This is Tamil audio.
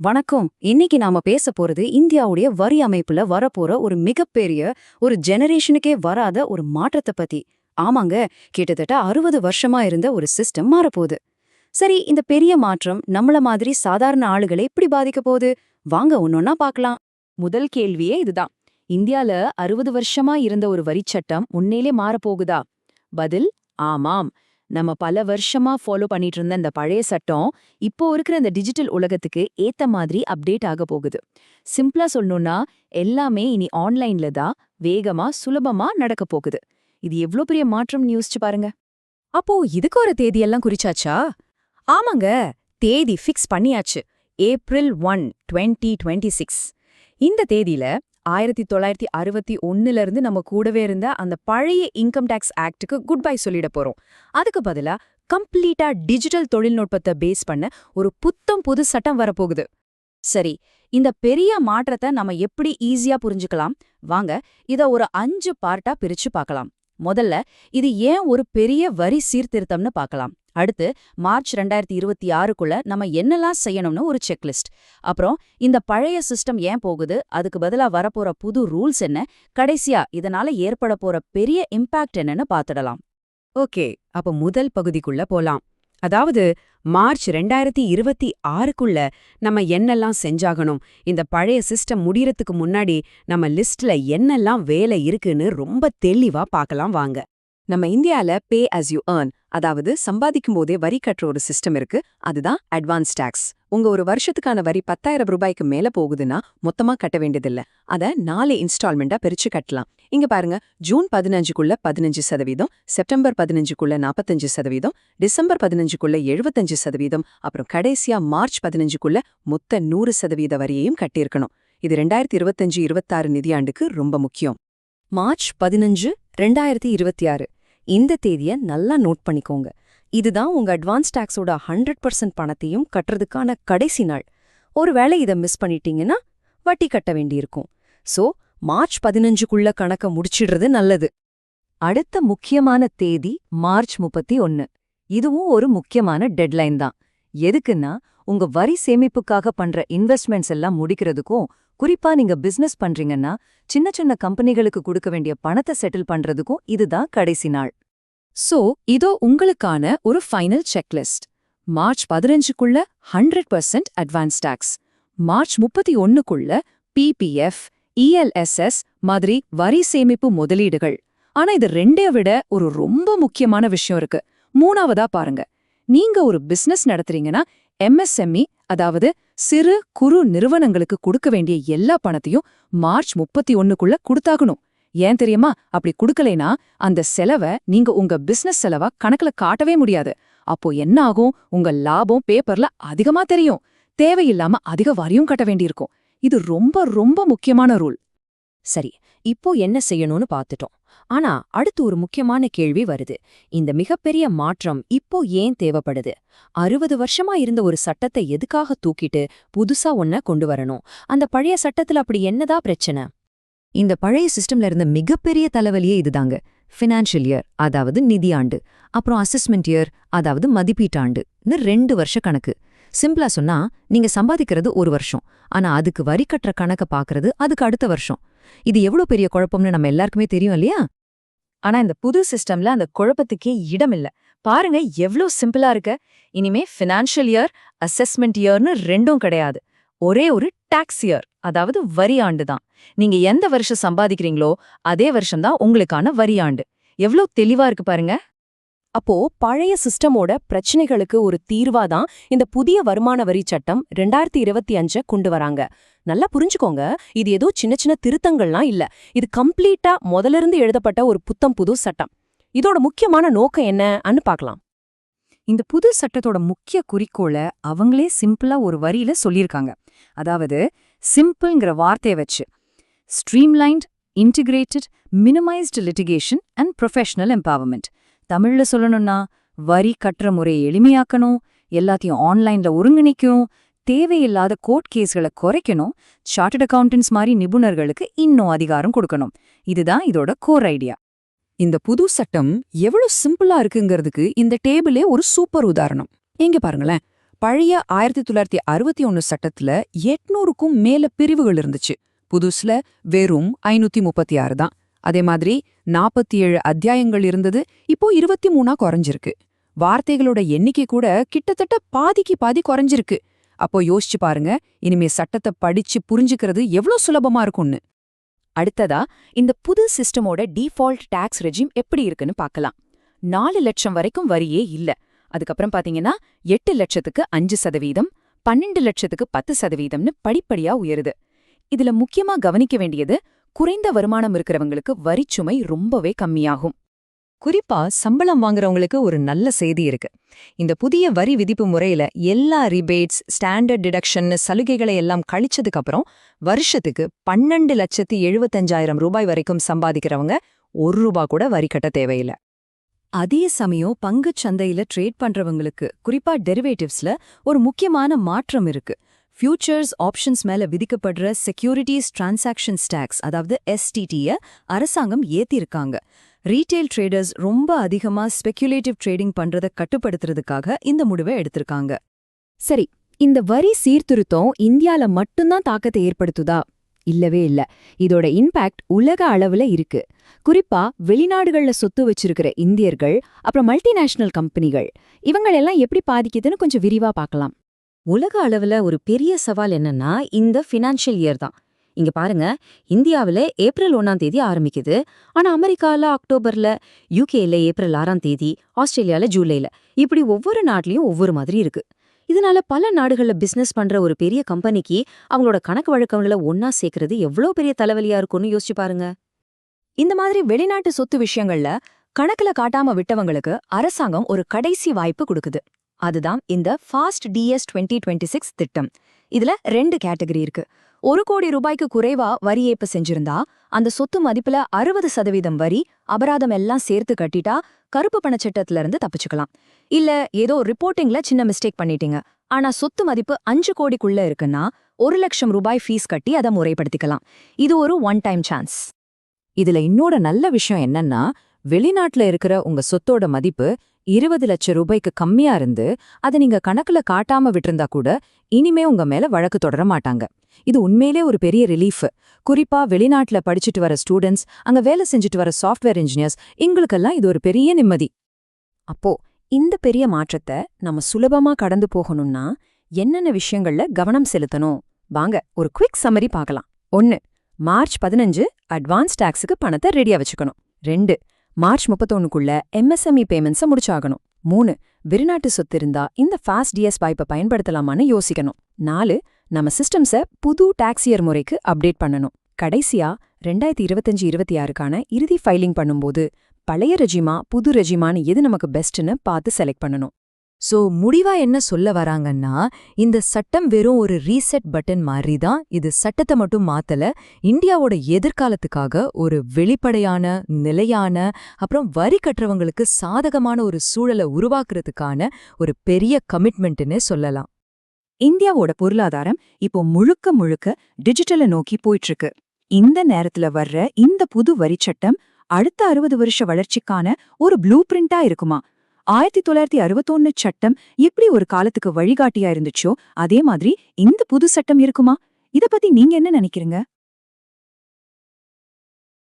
வணக்கம். இன்னைக்கு நாம பேச போறது இந்தியாவுடைய வரி அமைப்புல வரப்போற ஒரு மிகப்பெரிய, ஒரு ஜெனரேஷனுக்கே வராத ஒரு மாற்றத்தை பத்தி. ஆமாங்க, கிட்டத்தட்ட 60 வருஷமா இருந்த ஒரு சிஸ்டம் மாறப்போகுது. சரி, இந்த பெரிய மாற்றம் நம்மள மாதிரி சாதாரண ஆளுகளை எப்படி பாதிக்க போகுது? வாங்க ஒன்னொன்னா பார்க்கலாம். முதல் கேள்வியே இதுதான். இந்தியால 60 வருஷமா இருந்த ஒரு வரிச்சட்டம் உண்மையிலே மாறப்போகுதா? பதில் ஆமாம். நம்ம பல வருஷமா ஃபாலோ பண்ணிட்டு இருந்த இந்த பழைய சட்டம் இப்போ இருக்கிற இந்த டிஜிட்டல் உலகத்துக்கு ஏத்த மாதிரி அப்டேட் ஆக போகுது. சிம்பிளா சொல்லணும்னா எல்லாமே இனி ஆன்லைன்ல தான் வேகமா சுலபமா நடக்க போகுது. இது எவ்ளோ பெரிய மாற்றம்னு யோசிச்சு பாருங்க. அப்போ இதுக்கு ஒரு தேதியெல்லாம் குறிச்சாச்சா? ஆமாங்க, தேதி ஃபிக்ஸ் பண்ணியாச்சு. ஏப்ரல் 1, 2026. இந்த தேதியில 1961 இருந்து நம்ம கூடவே இருந்த அந்த பழைய இன்கம் டாக்ஸ் ஆக்டுக்கு குட் பை சொல்லிட போறோம். அதுக்கு பதிலா கம்ப்ளீட்டா டிஜிட்டல் தொழில்நுட்பத்தை பேஸ் பண்ண ஒரு புத்தம் புது சட்டம் வரப்போகுது. சரி, இந்த பெரிய மாற்றத்தை நம்ம எப்படி ஈஸியா புரிஞ்சுக்கலாம்? வாங்க இத ஒரு 5 பார்ட்டா பிரிச்சு பார்க்கலாம். முதல்ல, இது ஏன் ஒரு பெரிய வரி சீர்திருத்தம்னு பார்க்கலாம். அடுத்து, மார்ச் 2026க்குள்ள நம்ம என்னெல்லாம் செய்யணும்னு ஒரு செக்லிஸ்ட். அப்புறம், இந்த பழைய சிஸ்டம் ஏன் போகுது, அதுக்கு பதிலா வரப்போற புது ரூல்ஸ் என்ன, கடைசியா இதனால ஏற்பட போற பெரிய இம்பாக்ட் என்னன்னு பார்த்துடலாம். ஓகே, அப்ப முதல் பகுதிக்குள்ள போலாம். அதாவது மார்ச் 2026க்குள்ள நம்ம என்னெல்லாம் செஞ்சாகணும், இந்த பழைய சிஸ்டம் முடியறதுக்கு முன்னாடி நம்ம லிஸ்ட்ல என்னெல்லாம் வேலை இருக்குன்னு ரொம்ப தெளிவா பார்க்கலாம் வாங்க. நம்ம இந்தியால பே அஸ் யூ ஏர்ன், அதாவது சம்பாதிக்கும் போதே வரி கட்டுற ஒரு சிஸ்டம் இருக்கு. அதுதான் அட்வான்ஸ் டாக்ஸ். உங்க ஒரு வருஷத்துக்கான வரி 10,000 ரூபாய்க்கு மேல போகுதுன்னா மொத்தமா கட்ட வேண்டியதில்ல. அத 4 இன்ஸ்டால்மெண்டா பிரிச்சு கட்டலாம். இங்க பாருங்க, ஜூன் 15க்குள்ள 15%, செப்டம்பர் 15க்குள்ள 45%, டிசம்பர் 15க்குள்ள 75%, அப்புறம் கடைசியா மார்ச் 15க்குள்ள மொத்த 100% வரியையும் கட்டியிருக்கணும். இது 2025-26 நிதியாண்டுக்கு ரொம்ப முக்கியம். மார்ச் 15, 2026. இந்த தேதியை நல்லா நோட் பண்ணிக்கோங்க. இதுதான் உங்க அட்வான்ஸ் டாக்ஸோட 100% பணத்தையும் கட்டுறதுக்கான கடைசி நாள். ஒருவேளை இதை மிஸ் பண்ணிட்டீங்கன்னா வட்டி கட்ட வேண்டியிருக்கும். சோ, மார்ச் 15க்குள்ள கணக்க முடிச்சிடுறது நல்லது. அடுத்த முக்கியமான தேதி மார்ச் 31. இதுவும் ஒரு முக்கியமான டெட்லைன் தான். எதுக்குன்னா, உங்க வரி சேமிப்புக்காக பண்ற இன்வெஸ்ட்மெண்ட்ஸ் எல்லாம் முடிக்கிறதுக்கும், குறிப்பா நீங்க பிசினஸ் பண்றீங்கன்னா சின்ன சின்ன கம்பெனிகளுக்கு கொடுக்க வேண்டிய பணத்தை செட்டில் பண்றதுக்கும் இதுதான் கடைசி நாள். சோ, இதோ உங்களுக்கான ஒரு ஃபைனல் செக்லிஸ்ட். மார்ச் 15க்குள்ள 100% அட்வான்ஸ் டாக்ஸ், மார்ச் 31க்குள்ள பிபிஎஃப், இஎல்எஸ்எஸ் மாதிரி வரி சேமிப்பு முதலீடுகள். ஆனா இது ரெண்டே விட ஒரு ரொம்ப முக்கியமான விஷயம் இருக்கு. மூணாவதா பாருங்க, நீங்க ஒரு பிசினஸ் நடத்துறீங்கன்னா எம்எஸ்எம்இ, அதாவது சிறு குறு நிறுவனங்களுக்கு கொடுக்க வேண்டிய எல்லா பணத்தையும் மார்ச் 31க்குள்ள கொடுத்தாகணும். ஏன் தெரியுமா? அப்படி கொடுக்கலைனா அந்த செலவை நீங்க உங்க பிசினஸ் செலவா கணக்குல காட்டவே முடியாது. அப்போ என்ன ஆகும்? உங்க லாபம் பேப்பர்ல அதிகமா தெரியும். தேவையில்லாம அதிக வரியும் கட்ட வேண்டியிருக்கும். இது ரொம்ப ரொம்ப முக்கியமான ரூல். சரி, இப்போ என்ன செய்யணும்னு பார்த்துட்டோம். ஆனா அடுத்து ஒரு முக்கியமான கேள்வி வருது. இந்த மிகப்பெரிய மாற்றம் இப்போ ஏன் தேவைப்படுது? 60 வருஷமா இருந்த ஒரு சட்டத்தை எதுக்காக தூக்கிட்டு புதுசா ஒன்ன கொண்டு வரணும்? அந்த பழைய சட்டத்துல அப்படி என்னதான் பிரச்சனை? இந்த பழைய சிஸ்டம்ல இருந்த மிகப்பெரிய தலைவலியே இதுதாங்க. ஃபினான்ஷியல் இயர், அதாவது நிதியாண்டு, அப்புறம் அசஸ்மெண்ட் இயர், அதாவது மதிப்பீட்டாண்டுன்னு 2 வருஷ கணக்கு. சிம்பிளா சொன்னா, நீங்க சம்பாதிக்கிறது ஒரு வருஷம், ஆனா அதுக்கு வரி கட்டுற கணக்க பாக்குறது அதுக்கு அடுத்த வருஷம். இது எவ்வளவு பெரிய குழப்பம்னு நம்ம எல்லாருக்குமே தெரியும் இல்லையா? ஆனா இந்த புது சிஸ்டம்ல அந்த குழப்பத்துக்கே இடம் இல்ல. பாருங்க எவ்ளோ சிம்பிளா இருக்கு. இனிமே ஃபினான்ஷியல் இயர், அசஸ்மெண்ட் இயர்னு ரெண்டும் கிடையாது. ஒரே ஒரு டாக்ஸ் இயர், அதாவது வரி ஆண்டு தான். நீங்க எந்த வருஷம் சம்பாதிக்கிறீங்களோ அதே வருஷம்தான் உங்களுக்கான வரி ஆண்டு. எவ்ளோ தெளிவா இருக்கு பாருங்க. அப்போ பழைய சிஸ்டமோட பிரச்சனைகளுக்கு ஒரு தீர்வாதான் இந்த புதிய வருமான வரி சட்டம் 2025 கொண்டு வராங்க. நல்லா புரிஞ்சுக்கோங்க, இது ஏதோ சின்ன சின்ன திருத்தங்கள்லாம் இல்ல. இது கம்ப்ளீட்டா முதலிருந்து எழுதப்பட்ட ஒரு புத்தம் புது சட்டம். இதோட முக்கியமான நோக்கம் என்னன்னு பார்க்கலாம். இந்த புது சட்டத்தோட முக்கிய குறிக்கோளை அவங்களே சிம்பிளா ஒரு வரியில சொல்லியிருக்காங்க. அதாவது, சிம்பிள்ங்கிற வார்த்தையை வச்சு streamlined, integrated, minimised litigation and professional empowerment. தமிழ்ல சொல்லணும்னா, வரி கட்டுற முறையை எளிமையாக்கணும், எல்லாத்தையும் ஆன்லைன்ல ஒருங்கிணைக்கணும், தேவையில்லாத கோர்ட் கேஸ்களை குறைக்கணும், சார்ட்டர்ட் அக்கவுண்டன்ட்ஸ் மாதிரி நிபுணர்களுக்கு இன்னும் அதிகாரம் கொடுக்கணும். இதுதான் இதோட கோர் ஐடியா. இந்த புது சட்டம் எவ்வளவு சிம்பிளா இருக்குங்கிறதுக்கு இந்த டேபிளே ஒரு சூப்பர் உதாரணம். எங்க பாருங்களேன், பழைய 1961 சட்டத்துல 800க்கும் மேல பிரிவுகள் இருந்துச்சு. புதுசுல வெறும் 536 தான். அதே மாதிரி 47 அத்தியாயங்கள் இருந்தது, இப்போ 23ஆ குறைஞ்சிருக்கு. வார்த்தைகளோட எண்ணிக்கை கூட கிட்டத்தட்ட பாதிக்கு பாதி குறைஞ்சிருக்கு. அப்போ யோசிச்சு பாருங்க, இனிமே சட்டத்தை படிச்சு புரிஞ்சுக்கிறது எவ்ளோ சுலபமா இருக்கும்னு. அடுத்ததா இந்த புது சிஸ்டமோட டிஃபால்ட் டாக்ஸ் ரெஜிம் எப்படி இருக்குன்னு பார்க்கலாம். 4 லட்சம் வரைக்கும் வரியே இல்ல. அதுக்கப்புறம் பாத்தீங்கன்னா 8 லட்சத்துக்கு 5%, 12 லட்சத்துக்கு 10%ன்னு படிப்படியா உயருது. இதுல முக்கியமா கவனிக்க வேண்டியது, குறைந்த வருமானம் இருக்கிறவங்களுக்கு வரிச்சுமை ரொம்பவே கம்மியாகும். குறிப்பா சம்பளம் வாங்குறவங்களுக்கு ஒரு நல்ல செய்தி இருக்கு. இந்த புதிய வரி விதிப்பு முறையில எல்லா ரிபேட்ஸ், ஸ்டாண்டர்ட் டிடக்ஷன் சலுகைகளை எல்லாம் கழிச்சதுக்கு அப்புறம் வருஷத்துக்கு 12,75,000 ரூபாய் வரைக்கும் சம்பாதிக்கிறவங்க ₹1 கூட வரி கட்ட தேவையில்லை. அதே சமயம் பங்குச் சந்தையில ட்ரேட் பண்றவங்களுக்கு, குறிப்பா டெரிவேட்டிவ்ஸ்ல ஒரு முக்கியமான மாற்றம் இருக்கு. ஃபியூச்சர்ஸ் ஆப்ஷன்ஸ் மேல விதிக்கப்படுற செக்யூரிட்டிஸ் டிரான்சாக்ஷன்ஸ் டாக்ஸ், அதாவது STT-ய அரசாங்கம் ஏத்திருக்காங்க. ரீட்டெயில் ட்ரேடர்ஸ் ரொம்ப அதிகமா ஸ்பெகுலேட்டிவ் ட்ரேடிங் பண்றத கட்டுப்படுத்துறதுக்காக இந்த முடிவை எடுத்திருக்காங்க. சரி, இந்த வரி சீர்திருத்தம் இந்தியால மட்டும்தான் தாக்கத்தை ஏற்படுத்துதா? இல்லவே இல்ல. இதோட இம்பாக்ட் உலக அளவுல இருக்கு. குறிப்பா வெளிநாடுகள்ல சொத்து வச்சிருக்கிற இந்தியர்கள், அப்புறம் மல்டிநேஷனல் கம்பெனிகள், இவங்களெல்லாம் எப்படி பாதிக்குதுன்னு கொஞ்சம் விரிவா பார்க்கலாம். உலக அளவுல ஒரு பெரிய சவால் என்னன்னா இந்த ஃபினான்ஷியல் இயர் தான். இங்க பாருங்க, இந்தியாவில ஏப்ரல் 1ஆம் தேதி ஆரம்பிக்குது. ஆனா அமெரிக்கால அக்டோபர்ல, யூகேல ஏப்ரல் 6ஆம் தேதி, ஆஸ்திரேலியால ஜூலைல, இப்படி ஒவ்வொரு நாட்டிலையும் ஒவ்வொரு மாதிரி இருக்கு. இதனால பல நாடுகள்ல பிசினஸ் பண்ற ஒரு பெரிய கம்பெனிக்கு அவங்களோட கணக்கு வழக்கங்களை ஒன்னா சேர்க்கறது எவ்வளவு பெரிய தலைவலியா இருக்கும்னு யோசிச்சு பாருங்க. இந்த மாதிரி வெளிநாட்டு சொத்து விஷயங்கள்ல கணக்குல காட்டாம விட்டவங்களுக்கு அரசாங்கம் ஒரு கடைசி வாய்ப்பு கொடுக்குது. அதுதான் இந்த ஃபாஸ்ட் DS 2026 திட்டம். இதுல 2 கேட்டகரி இருக்கு. 1 கோடி ரூபாய்க்கு குறைவா வரி ஏய்ப்பு செஞ்சிருந்தா அந்த சொத்து மதிப்புல 60% வரி அபராதம் எல்லாம் சேர்த்து கட்டிட்டா கருப்பு பணச்சட்டத்துல இருந்து தப்பிச்சுக்கலாம். இல்ல ஏதோ ரிப்போர்ட்டிங்ல சின்ன மிஸ்டேக் பண்ணிட்டீங்க, ஆனா சொத்து மதிப்பு 5 கோடிக்குள்ள இருக்குன்னா 1 லட்சம் ரூபாய் ஃபீஸ் கட்டி அதை முறைப்படுத்திக்கலாம். இது ஒரு ஒன் டைம் சான்ஸ். இதுல இன்னொரு நல்ல விஷயம் என்னன்னா, வெளிநாட்டுல இருக்கிற உங்க சொத்தோட மதிப்பு 20 லட்சம் ரூபாய்க்கு கம்மியா இருந்து அதை நீங்க கணக்குல காட்டாம விட்டிருந்தா கூட இனிமே உங்க மேல வழக்கு தொடர மாட்டாங்க. இது உண்மையிலே ஒரு பெரிய ரிலீஃப். குறிப்பா வெளிநாட்டுல படிச்சுட்டு வர ஸ்டூடெண்ட்ஸ், அங்க வேலை செஞ்சுட்டு வர சாஃப்ட்வேர் இன்ஜினியர்ஸ், இங்களுக்கெல்லாம் இது ஒரு பெரிய நிம்மதி. அப்போ இந்த பெரிய மாற்றத்தை நம்ம சுலபமா கடந்து போகணும்னா என்னென்ன விஷயங்கள்ல கவனம் செலுத்தணும்? வாங்க ஒரு குவிக் சம்மரி பார்க்கலாம். 1. மார்ச் 15 அட்வான்ஸ் டாக்ஸுக்கு பணத்தை ரெடியா வச்சுக்கணும். 2. மார்ச் 31க்குள்ள MSME பேமெண்ட்ஸை முடிச்சாகணும். 3. வெளிநாட்டு சொத்து இருந்தா இந்த ஃபாஸ்ட் DS வாய்ப்பை பயன்படுத்தலாமான்னு யோசிக்கணும். 4. நம்ம சிஸ்டம்ஸை புது டாக்ஸ் இயர் முறைக்கு அப்டேட் பண்ணணும். கடைசியா 2025-26க்கான இறுதி ஃபைலிங் பண்ணும்போது பழைய ரெஜிமா புது ரெஜிமான்னு எது நமக்கு பெஸ்ட்னு பார்த்து செலக்ட் பண்ணணும். சோ முடிவா என்ன சொல்ல வராங்கன்னா, இந்த சட்டம் வெறும் ஒரு ரீசெட் பட்டன் மாதிரி தான். இது சட்டத்தை மட்டும் மாத்தல, இந்தியாவோட எதிர்காலத்துக்காக ஒரு வெளிப்படையான, நிலையான, அப்புறம் வரி கட்டுறவங்களுக்கு சாதகமான ஒரு சூழலை உருவாக்குறதுக்கான ஒரு பெரிய கமிட்மெண்ட்னு சொல்லலாம். இந்தியாவோட பொருளாதாரம் இப்போ முழுக்க முழுக்க டிஜிட்டலை நோக்கி போயிட்டு இருக்கு. இந்த நேரத்துல வர்ற இந்த புது வரிச்சட்டம் அடுத்த 60 வருஷ வளர்ச்சிக்கான ஒரு ப்ளூ பிரிண்டா இருக்குமா? 1961 சட்டம் எப்படி ஒரு காலத்துக்கு வழிகாட்டியா இருந்துச்சோ அதே மாதிரி இந்த புது சட்டம் இருக்குமா? இத பத்தி நீங்க என்ன நினைக்கிறீங்க?